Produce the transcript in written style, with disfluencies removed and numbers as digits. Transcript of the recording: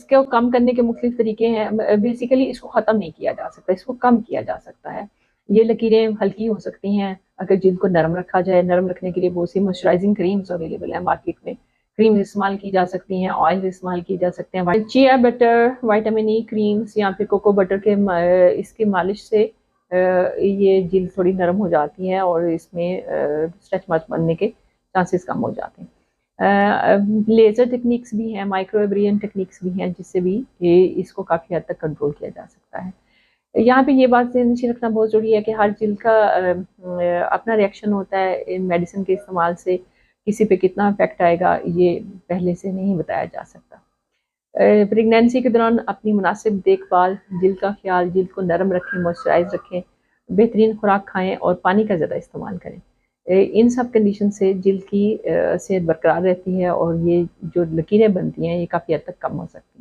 इसको कम करने के मुख्तलिफ तरीके हैं। बेसिकली इसको ख़त्म नहीं किया जा सकता, इसको कम किया जा सकता है। ये लकीरें हल्की हो सकती हैं अगर जिल्द को नरम रखा जाए। नरम रखने के लिए बहुत सी मॉइस्चराइजिंग क्रीम्स अवेलेबल हैं मार्केट में। क्रीम्स इस्तेमाल की जा सकती हैं, ऑयल इस्तेमाल की जा सकते हैं। Chia butter, vitamin E creams या फिर कोको बटर के इसकी मालिश से ये जिल्द थोड़ी नरम हो जाती है और इसमें स्ट्रेच मार्क्स बनने के चांसेस कम हो जाते हैं। लेज़र टेक्निक्स भी हैं, माइक्रोएब्रियन टेक्निक्स भी हैं, जिससे भी ये इसको काफ़ी हद तक कंट्रोल किया जा सकता है। यहाँ पे ये बात ध्यान रखना बहुत ज़रूरी है कि हर जिल्द का अपना रिएक्शन होता है। मेडिसिन के इस्तेमाल से किसी पे कितना इफेक्ट आएगा ये पहले से नहीं बताया जा सकता। प्रेगनेंसी के दौरान अपनी मुनासिब देखभाल, जिल्द का ख्याल, जिल्द को नरम रखें, मॉइस्चराइज रखें, बेहतरीन खुराक खाएं और पानी का ज़्यादा इस्तेमाल करें। इन सब कंडीशन से जिल्द की सेहत बरकरार रहती है और ये जो लकीरें बनती हैं ये काफ़ी हद तक कम हो सकती हैं।